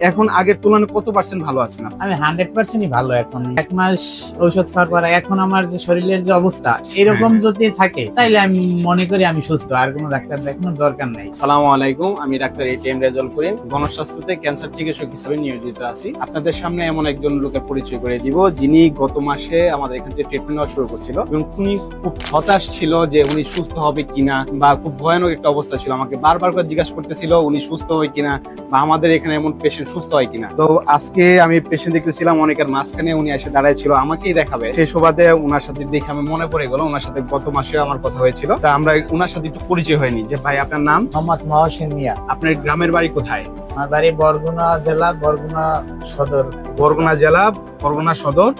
এখন আগের তুলনায় কত পার্সেন্ট ভালো আছেন আপনি? আমি 100%ই ভালো এখন। 1 মাস ঔষধ খাওয়ার পর এখন আমার যে শরীরের যে অবস্থা এরকম যদি থাকে তাইলে আমি মনে করি আমি সুস্থ, আর কোনো ডাক্তার দেখানোর দরকার নাই। আসসালামু আলাইকুম, আমি doctor ATM Rezaul Karim, গণস্বাস্থ্যতে cancer চিকিৎসক হিসেবে নিয়োজিত আছি। আপনাদের সামনে এমন একজন লোকের পরিচয় করে দিব যিনি গত মাসে আমাদের এখান থেকে ট্রিটমেন্ট নেওয়া শুরু করছিল এবং উনি খুব হতাশ ছিল যে উনি সুস্থ হবে কিনা, বা খুব ভয়ানক একটা অবস্থা ছিল। আমাকে বারবার করে জিজ্ঞাসা করতেছিল উনি সুস্থ হয় কিনা, বা আমাদের এখানে এমন পেশেন্ট সুস্থ হয় কিনা। তো আজকে আমি পেশেন্ট দেখতেছিলাম, অনেকের মাঝখানে উনি এসে দাঁড়ায় ছিল, আমাকেই দেখাবে। সেই সুবাদে ওনার সাথে দেখে আমি মনে পড়ে গেল ওনার সাথে গত মাসে আমার কথা হয়েছিল। তা আমরা ওনার সাথে একটু পরিচয় হয়নি। যে ভাই, আপনার নাম? মোহাম্মদ মহসিন মিয়া। আপনার গ্রামের বাড়ি কোথায়? আমার বাড়ি বরগুনা জেলা, বরগুনা সদর। বরগুনা জেলা, বরগুনা সদর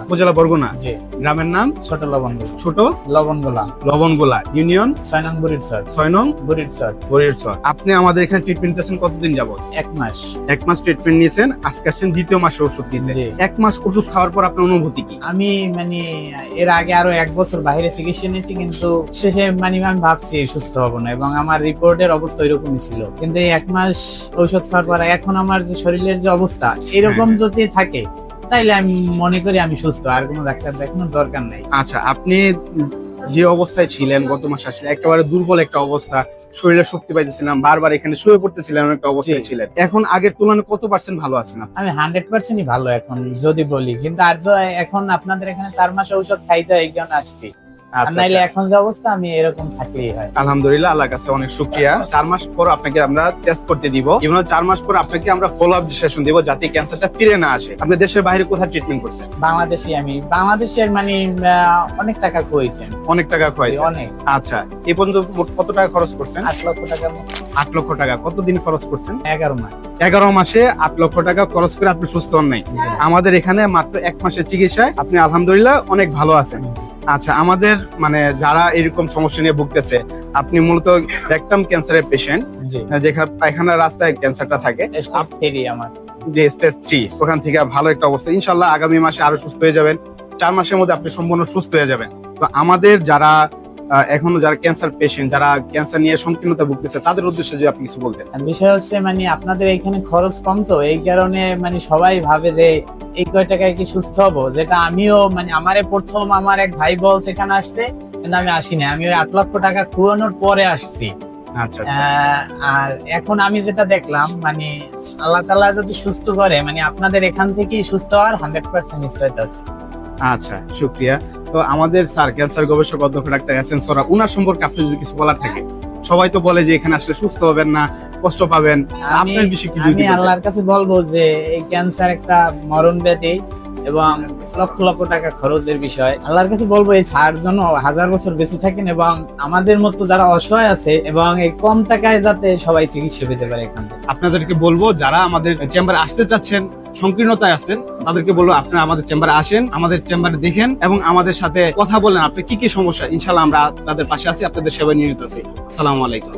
উপজেলা, বরগুনা। জি। গ্রামের নাম? ছোট লবণগোলা। ছোট লবণগোলা। লবণগোলা ইউনিয়ন, 6 নং বুড়িরচর। 6 নং বুড়িরচর। বরিরচর। আপনি আমাদের এখানে ট্রিটমেন্ট নিতেছেন কতদিন যাবত? 1 মাস। 1 মাস ট্রিটমেন্ট নিয়েছেন, আজকে আসছেন দ্বিতীয় মাসে ওষুধ নিতে। জি। 1 মাস ওষুধ খাওয়ার পর আপনার অনুভূতি কি? আমি এর আগে আরো 1 বছর বাইরে চিকিৎসা নিয়েছি, কিন্তু শেষে আমি ভাবছি সুস্থ হব না, এবং আমার রিপোর্টের অবস্থা ওইরকমই ছিল। কিন্তু এই 1 মাস ঔষধ খাওয়ার পর এখন আমার যে শরীরের যে অবস্থা এরকম যদি থাকে তাইলে আমি মনে করি আমি সুস্থ, আর কোনো ডাক্তার দেখানোর দরকার নাই। আচ্ছা, আপনি যে অবস্থায় ছিলেন গত মাসে আসলে একেবারে দুর্বল একটা অবস্থা, শরীরে শক্তি পাইতেছিলাম, বারবার এখানে শুয়ে পড়তেছিলেন, একটা অবস্থায় ছিলেন। এখন আগের তুলনায় কত পার্সেন্ট ভালো আছেন আপনি? আমি 100%ই ভালো এখন যদি বলি, কিন্তু আর এখন আপনাদের এখানে 4 মাস ঔষধ খাইতে হয়, এই কারণে আসছি। আর নাইলে এখন যে অবস্থা আমি এরকম থাকলেই হয়। আলহামদুলিল্লাহ, আল্লাহর কাছে অনেক শুকরিয়া। 4 মাস পর আপনাকে আমরা টেস্ট করতে দিব, এবং 4 মাস পর আপনাকে আমরা ফলো আপ সেশন দিব যাতে ক্যান্সারটা ফিরে না আসে। আপনি দেশের বাইরে কোথায় ট্রিটমেন্ট করছেন? আমি বাংলাদেশের অনেক টাকা খুঁজেছেন। অনেক টাকা খরচ? অনেক। আচ্ছা, এই পর্যন্ত মোট কত টাকা খরচ করছেন? 8 লক্ষ টাকা। 8 লক্ষ টাকা। কতদিন খরচ করছেন? 11 মাস। 11 মাসে 8 লক্ষ টাকা খরচ করে আপনি সুস্থ হন নাই। আমাদের এখানে মাত্র 1 মাসের চিকিৎসায় আপনি আলহামদুলিল্লাহ অনেক ভালো আছেন। আচ্ছা, আমাদের মানে যারা এরকম সমস্যা নিয়ে ভুগতেছে, আপনি মূলত রেকটাম ক্যান্সারের পেশেন্ট, যেখানে পায়খানার রাস্তায় ক্যান্সারটা থাকে, আমার যে স্টেজ 3, ওখান থেকে ভালো একটা অবস্থা। ইনশাআল্লাহ আগামী মাসে আরো সুস্থ হয়ে যাবেন। 4 মাসের মধ্যে আপনি সম্পূর্ণ সুস্থ হয়ে যাবেন। তো আমাদের যারা এখনো যারা ক্যান্সার পেশেন্ট, যারা ক্যান্সার নিয়ে সংকীর্ণতা ভুগতেছে, তাদের উদ্দেশ্যে যদি আপনি কিছু বলতেন। বিষয় হচ্ছে আপনাদের এখানে খরচ কম, তো এই কারণে সবাই ভাবে যে এই কয় টাকায় কি সুস্থ হবো, যেটা আমিও আমারে প্রথম আমার এক ভাই বলছে এখানে আসতে, কিন্তু আমি আসিনি। আমি ওই 8 লক্ষ টাকা খুয়ানোর পরে আসছি। আচ্ছা। আর এখন আমি যেটা দেখলাম আল্লাহ তাআলা যদি সুস্থ করে আপনাদের এখান থেকেই সুস্থ হওয়ার 100% নিশ্চয়তা আছে। আচ্ছা, শুকরিয়া। তো আমাদের স্যার ক্যান্সার গবেষক অধ্যক্ষ ডাক্তার এস এম সোহরাব, উনার সম্পর্কে আপনি যদি কিছু বলার থাকে। সবাই তো বলে যে এখানে আসলে সুস্থ হবেন না, কষ্ট পাবেন, আপনার বিষয়ে কি? আমি আল্লাহর কাছে বলবো যে এই ক্যান্সার একটা মরণ ব্যাধি এবং লক্ষ লক্ষ টাকা খরচের বিষয়। আল্লাহর কাছে বলবো এই স্যার যেন 1000 বছর বেঁচে থাকেন, এবং আমাদের মতো যারা অসহায় আছে এবং এই কম টাকায় যাতে সবাই চিকিৎসা পেতে পারে এখান থেকে। আপনাদেরকে বলবো যারা আমাদের চেম্বারে আসতে চাচ্ছেন, সংকীর্ণতায় আসছেন, তাদেরকে বলবো আপনারা আমাদের চেম্বারে আসেন, আমাদের চেম্বারে দেখেন এবং আমাদের সাথে কথা বলেন। আপনি কি কি সমস্যা, ইনশাআল্লাহ আমরা আপনাদের পাশে আছি, আপনাদের সেবায় নিয়োজিত আছি। আসসালামু আলাইকুম।